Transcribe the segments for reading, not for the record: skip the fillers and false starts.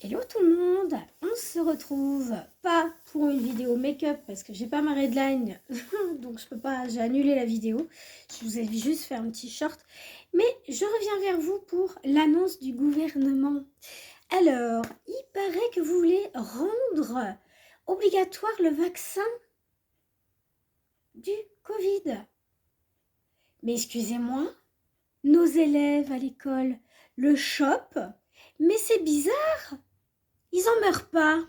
Hello tout le monde, on se retrouve pas pour une vidéo make-up parce que j'ai pas ma redline donc je peux pas, j'ai annulé la vidéo. Je vous ai juste fait un petit short, mais je reviens vers vous pour l'annonce du gouvernement. Alors, il paraît que vous voulez rendre obligatoire le vaccin du Covid. Mais excusez-moi, nos élèves à l'école le chopent, mais c'est bizarre. Ils n'en meurent pas.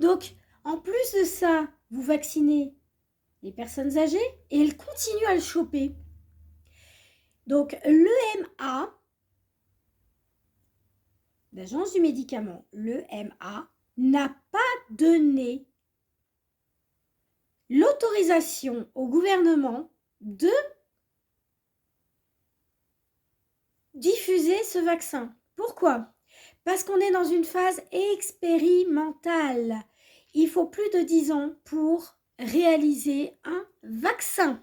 Donc, en plus de ça, vous vaccinez les personnes âgées et elles continuent à le choper. Donc, l'EMA, l'Agence du médicament, l'EMA, n'a pas donné l'autorisation au gouvernement de diffuser ce vaccin. Pourquoi ? Parce qu'on est dans une phase expérimentale. Il faut plus de 10 ans pour réaliser un vaccin.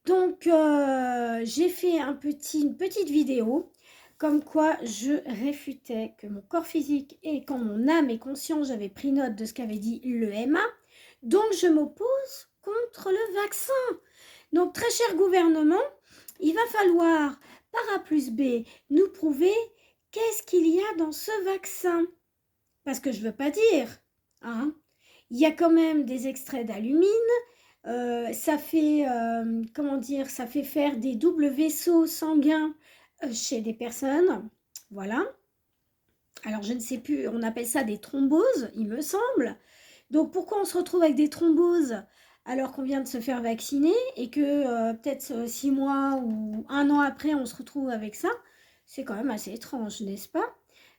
Donc, j'ai fait une petite vidéo comme quoi je réfutais que mon corps physique et quand mon âme est consciente, j'avais pris note de ce qu'avait dit l'EMA. Donc, je m'oppose contre le vaccin. Donc, très cher gouvernement, il va falloir, par A plus B, nous prouver qu'est-ce qu'il y a dans ce vaccin. Parce que je ne veux pas dire, hein, il y a quand même des extraits d'alumine, ça fait, ça fait faire des doubles vaisseaux sanguins chez des personnes, voilà. Alors je ne sais plus, on appelle ça des thromboses, il me semble. Donc pourquoi on se retrouve avec des thromboses alors qu'on vient de se faire vacciner et que peut-être 6 mois ou 1 an après on se retrouve avec ça? C'est quand même assez étrange, n'est-ce pas?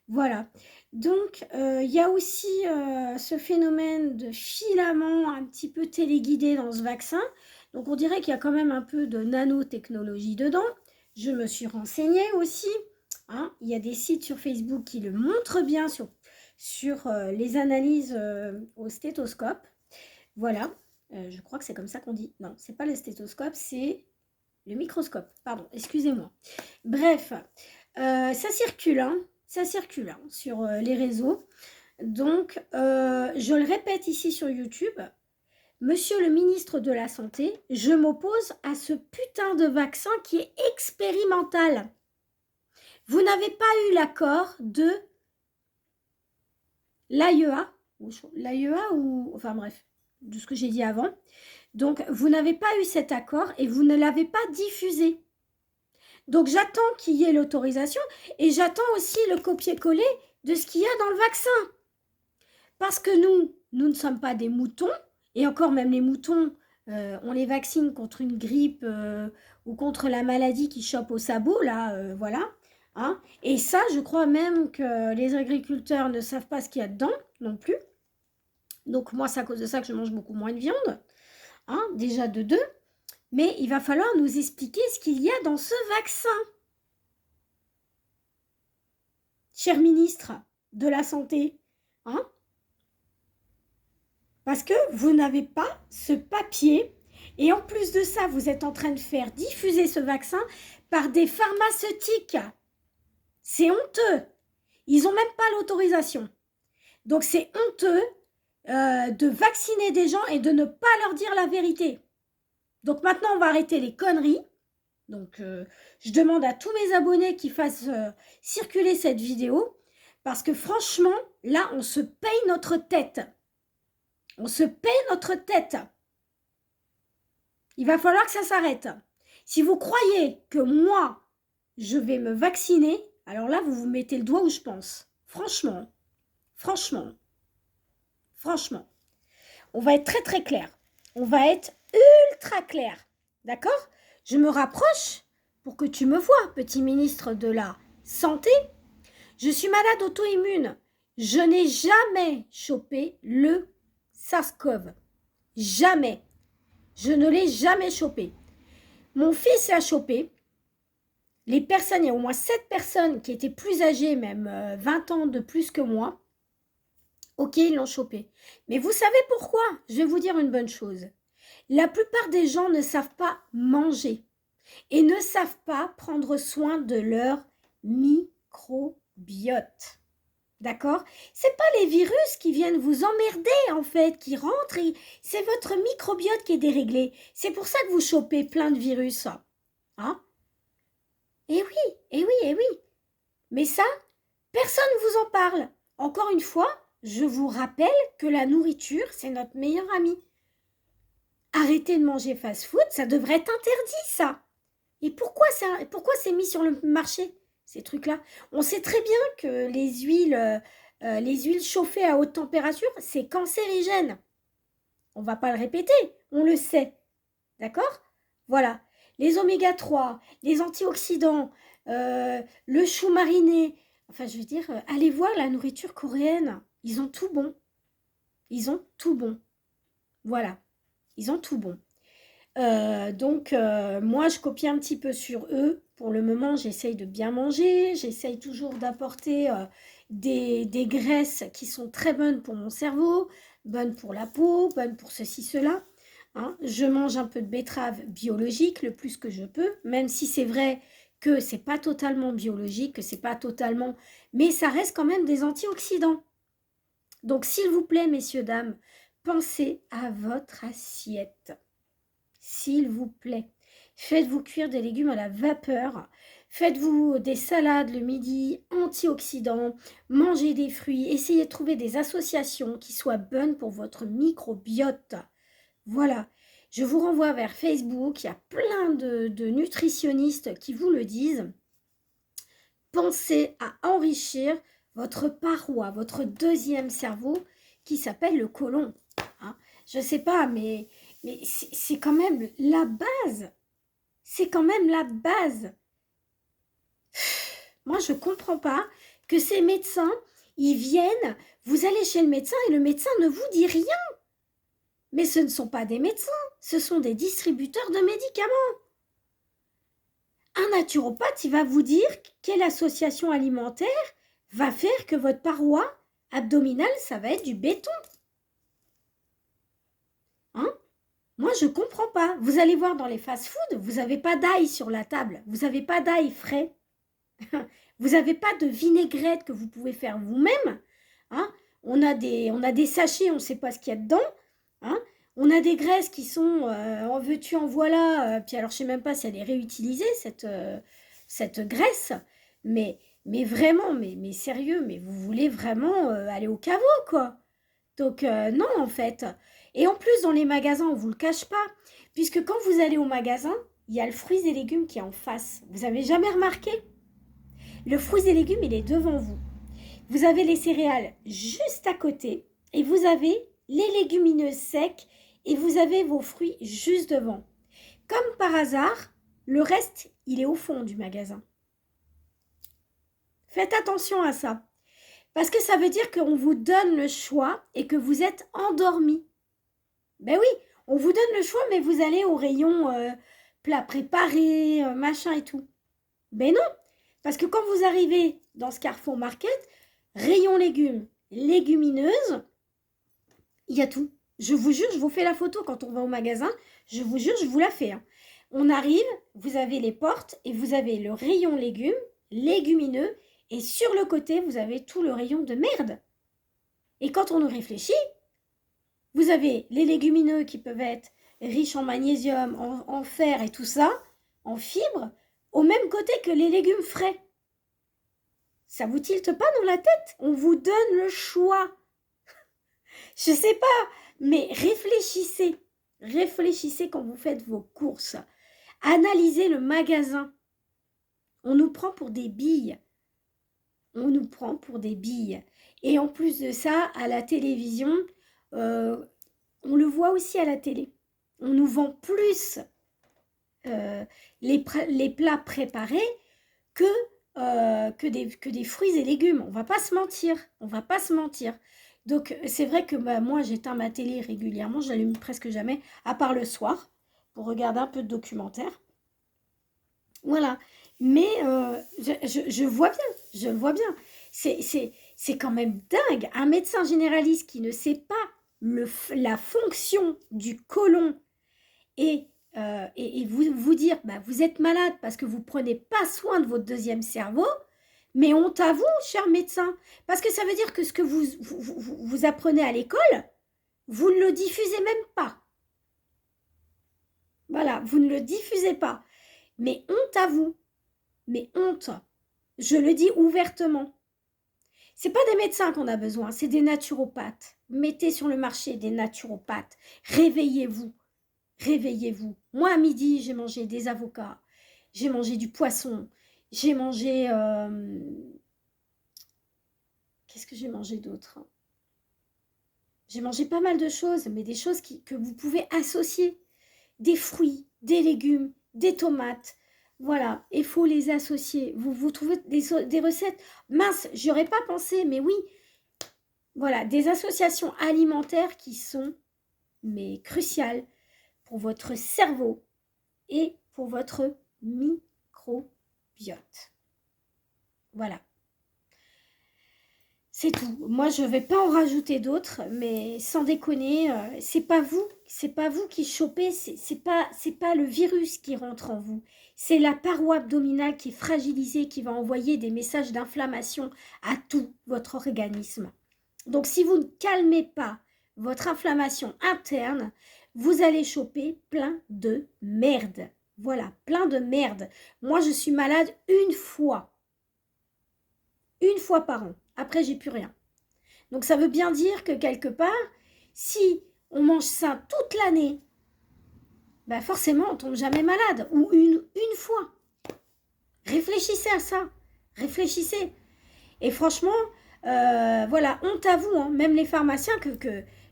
Voilà. Donc, il y a aussi ce phénomène de filament un petit peu téléguidé dans ce vaccin. Donc, on dirait qu'il y a quand même un peu de nanotechnologie dedans. Je me suis renseignée aussi. Hein. Il y a des sites sur Facebook qui le montrent bien sur les analyses au stéthoscope. Voilà. Je crois que c'est comme ça qu'on dit. Non, c'est pas le stéthoscope, c'est le microscope. Pardon, excusez-moi. Bref, ça circule, hein. Ça circule hein, sur les réseaux. Donc, je le répète ici sur YouTube. Monsieur le ministre de la Santé, je m'oppose à ce putain de vaccin qui est expérimental. Vous n'avez pas eu l'accord de l'AIEA, enfin bref, de ce que j'ai dit avant. Donc, vous n'avez pas eu cet accord et vous ne l'avez pas diffusé. Donc, j'attends qu'il y ait l'autorisation et j'attends aussi le copier-coller de ce qu'il y a dans le vaccin. Parce que nous ne sommes pas des moutons, et encore même les moutons, on les vaccine contre une grippe ou contre la maladie qui chope au sabot, là, voilà. Hein. Et ça, je crois même que les agriculteurs ne savent pas ce qu'il y a dedans non plus. Donc, moi, c'est à cause de ça que je mange beaucoup moins de viande, hein, déjà de 2. Mais il va falloir nous expliquer ce qu'il y a dans ce vaccin. Cher ministre de la Santé, hein? Parce que vous n'avez pas ce papier et en plus de ça, vous êtes en train de faire diffuser ce vaccin par des pharmaceutiques. C'est honteux. Ils n'ont même pas l'autorisation. Donc c'est honteux de vacciner des gens et de ne pas leur dire la vérité. Donc maintenant, on va arrêter les conneries. Donc, je demande à tous mes abonnés qui fassent circuler cette vidéo parce que franchement, là, on se paye notre tête. On se paye notre tête. Il va falloir que ça s'arrête. Si vous croyez que moi, je vais me vacciner, alors là, vous vous mettez le doigt où je pense. Franchement, franchement, franchement. On va être très, très clair. On va être ultra clair. D'accord ? Je me rapproche pour que tu me vois, petit ministre de la Santé. Je suis malade auto-immune. Je n'ai jamais chopé le SARS-CoV. Jamais. Je ne l'ai jamais chopé. Mon fils l'a chopé. Les personnes, il y a au moins 7 personnes qui étaient plus âgées, même 20 ans de plus que moi. Ok, ils l'ont chopé. Mais vous savez pourquoi ? Je vais vous dire une bonne chose. La plupart des gens ne savent pas manger et ne savent pas prendre soin de leur microbiote. D'accord? C'est pas les virus qui viennent vous emmerder, en fait, qui rentrent, c'est votre microbiote qui est déréglé. C'est pour ça que vous chopez plein de virus. Hein? Eh oui, eh oui, eh oui. Mais ça, personne ne vous en parle. Encore une fois, je vous rappelle que la nourriture, c'est notre meilleur ami. Arrêtez de manger fast-food, ça devrait être interdit, ça. Et pourquoi c'est mis sur le marché, ces trucs-là? On sait très bien que les huiles chauffées à haute température, c'est cancérigène. On ne va pas le répéter, on le sait. D'accord? Voilà. Les oméga 3, les antioxydants, le chou mariné. Enfin, je veux dire, allez voir la nourriture coréenne. Ils ont tout bon. Ils ont tout bon. Voilà. Ils ont tout bon. Donc, moi, je copie un petit peu sur eux. Pour le moment, j'essaye de bien manger. J'essaye toujours d'apporter des graisses qui sont très bonnes pour mon cerveau, bonnes pour la peau, bonnes pour ceci, cela. Hein. Je mange un peu de betterave biologique le plus que je peux, même si c'est vrai que c'est pas totalement biologique, que c'est pas totalement... Mais ça reste quand même des antioxydants. Donc, s'il vous plaît, messieurs, dames, pensez à votre assiette. S'il vous plaît, faites-vous cuire des légumes à la vapeur, faites-vous des salades le midi, antioxydants, mangez des fruits, essayez de trouver des associations qui soient bonnes pour votre microbiote. Voilà, je vous renvoie vers Facebook, il y a plein de nutritionnistes qui vous le disent. Pensez à enrichir votre paroi, votre deuxième cerveau qui s'appelle le côlon. Hein. Je ne sais pas, mais c'est quand même la base. C'est quand même la base. Moi, je ne comprends pas que ces médecins, ils viennent, vous allez chez le médecin et le médecin ne vous dit rien. Mais ce ne sont pas des médecins, ce sont des distributeurs de médicaments. Un naturopathe, il va vous dire quelle association alimentaire va faire que votre paroi abdominale, ça va être du béton. Hein? Moi, je ne comprends pas. Vous allez voir dans les fast-foods, vous n'avez pas d'ail sur la table. Vous n'avez pas d'ail frais. Vous n'avez pas de vinaigrette que vous pouvez faire vous-même. Hein? On a des sachets, on ne sait pas ce qu'il y a dedans. Hein? On a des graisses qui sont en veux-tu, en voilà. Puis alors, je ne sais même pas si elle est réutilisée, cette graisse. Mais vraiment, mais sérieux, mais vous voulez vraiment aller au caveau, quoi. Donc, non, en fait. Et en plus, dans les magasins, on ne vous le cache pas. Puisque quand vous allez au magasin, il y a le fruits et légumes qui est en face. Vous n'avez jamais remarqué? Le fruits et légumes, il est devant vous. Vous avez les céréales juste à côté. Et vous avez les légumineuses secs. Et vous avez vos fruits juste devant. Comme par hasard, le reste, il est au fond du magasin. Faites attention à ça. Parce que ça veut dire qu'on vous donne le choix et que vous êtes endormi. Ben oui, on vous donne le choix, mais vous allez au rayon plat préparé, machin et tout. Ben non, parce que quand vous arrivez dans ce Carrefour Market, rayon légumes, légumineuses, il y a tout. Je vous jure, je vous fais la photo quand on va au magasin. Je vous jure, je vous la fais. Hein. On arrive, vous avez les portes et vous avez le rayon légumes, légumineux, et sur le côté, vous avez tout le rayon de merde. Et quand on y réfléchit, vous avez les légumineux qui peuvent être riches en magnésium, en fer et tout ça, en fibres, au même côté que les légumes frais. Ça vous tilte pas dans la tête? On vous donne le choix. Je sais pas, mais réfléchissez. Réfléchissez quand vous faites vos courses. Analysez le magasin. On nous prend pour des billes. On nous prend pour des billes. Et en plus de ça, à la télévision, on le voit aussi à la télé. On nous vend plus les plats préparés que des fruits et légumes. On va pas se mentir. On va pas se mentir. Donc, c'est vrai que moi, j'éteins ma télé régulièrement. Je l'allume presque jamais, à part le soir, pour regarder un peu de documentaire. Voilà. Mais je vois bien. Je le vois bien. C'est quand même dingue. Un médecin généraliste qui ne sait pas la fonction du côlon et vous dire vous êtes malade parce que vous ne prenez pas soin de votre deuxième cerveau, Mais honte à vous, cher médecin, parce que ça veut dire que ce que vous apprenez à l'école, vous ne le diffusez même pas. Voilà, vous ne le diffusez pas. Mais honte à vous. Mais honte. Je le dis ouvertement. C'est pas des médecins qu'on a besoin, c'est des naturopathes. Mettez sur le marché des naturopathes. Réveillez-vous. Réveillez-vous. Moi, à midi, j'ai mangé des avocats. J'ai mangé du poisson. J'ai mangé... Qu'est-ce que j'ai mangé d'autre? J'ai mangé pas mal de choses, mais des choses que vous pouvez associer. Des fruits, des légumes, des tomates. Voilà, il faut les associer. Vous trouvez des recettes. Mince, j'y aurais pas pensé, mais oui. Voilà, des associations alimentaires qui sont mais cruciales pour votre cerveau et pour votre microbiote. Voilà. C'est tout. Moi, je ne vais pas en rajouter d'autres, mais sans déconner, c'est pas vous qui chopez, c'est pas le virus qui rentre en vous. C'est la paroi abdominale qui est fragilisée, qui va envoyer des messages d'inflammation à tout votre organisme. Donc, si vous ne calmez pas votre inflammation interne, vous allez choper plein de merde. Voilà, plein de merde. Moi, je suis malade une fois par an. Après, j'ai plus rien. Donc, ça veut bien dire que quelque part, si on mange sain toute l'année, ben forcément, on tombe jamais malade. Ou une fois. Réfléchissez à ça. Réfléchissez. Et franchement, voilà, honte à vous. Hein. Même les pharmaciens,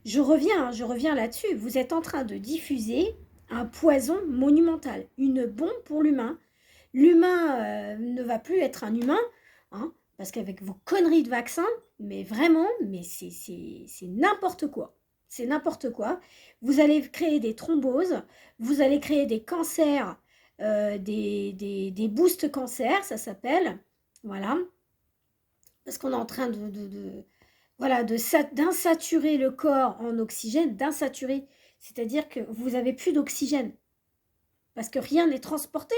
je reviens là-dessus. Vous êtes en train de diffuser un poison monumental. Une bombe pour l'humain. L'humain ne va plus être un humain. Hein. Parce qu'avec vos conneries de vaccins, mais vraiment, mais c'est n'importe quoi. C'est n'importe quoi. Vous allez créer des thromboses, vous allez créer des cancers, des boosts cancers, ça s'appelle. Voilà. Parce qu'on est en train d'insaturer le corps en oxygène, d'insaturer. C'est-à-dire que vous n'avez plus d'oxygène. Parce que rien n'est transporté.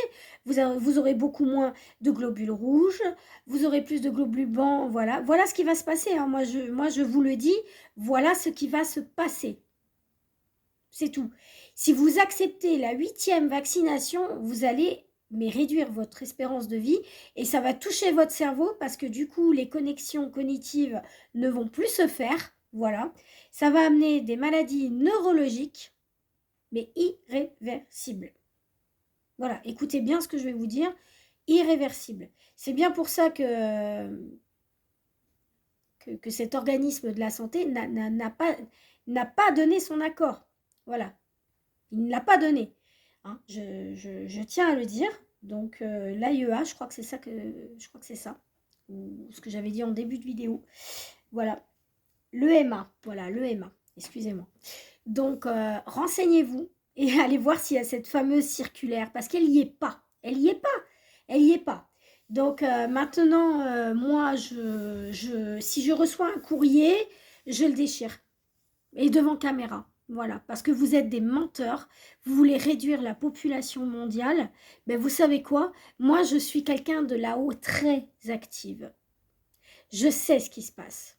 Vous aurez beaucoup moins de globules rouges, vous aurez plus de globules blancs, voilà. Voilà ce qui va se passer. Hein. Moi, je vous le dis, voilà ce qui va se passer. C'est tout. Si vous acceptez la 8e vaccination, vous allez réduire votre espérance de vie et ça va toucher votre cerveau parce que du coup, les connexions cognitives ne vont plus se faire. Voilà. Ça va amener des maladies neurologiques, mais irréversibles. Voilà, écoutez bien ce que je vais vous dire, irréversible. C'est bien pour ça que cet organisme de la santé n'a pas donné son accord. Voilà, il ne l'a pas donné. Hein, je tiens à le dire. Donc l'AIEA, je crois que c'est ça, ou ce que j'avais dit en début de vidéo. Voilà, l'EMA, excusez-moi. Donc renseignez-vous et allez voir s'il y a cette fameuse circulaire, parce qu'elle n'y est pas. Elle n'y est pas. Donc maintenant, moi, si je reçois un courrier, je le déchire. Et devant caméra. Voilà, parce que vous êtes des menteurs, vous voulez réduire la population mondiale. Ben vous savez quoi? Moi, je suis quelqu'un de là-haut très active. Je sais ce qui se passe.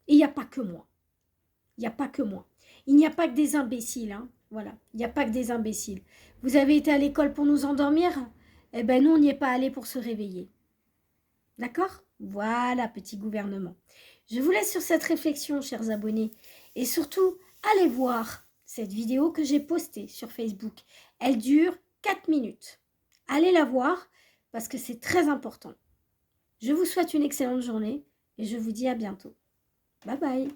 Et il n'y a pas que moi. Il n'y a pas que moi. Il n'y a pas que des imbéciles. Hein. Voilà, il n'y a pas que des imbéciles. Vous avez été à l'école pour nous endormir? Eh ben nous, on n'y est pas allé pour se réveiller. D'accord? Voilà, petit gouvernement. Je vous laisse sur cette réflexion, chers abonnés. Et surtout, allez voir cette vidéo que j'ai postée sur Facebook. Elle dure 4 minutes. Allez la voir parce que c'est très important. Je vous souhaite une excellente journée et je vous dis à bientôt. Bye bye.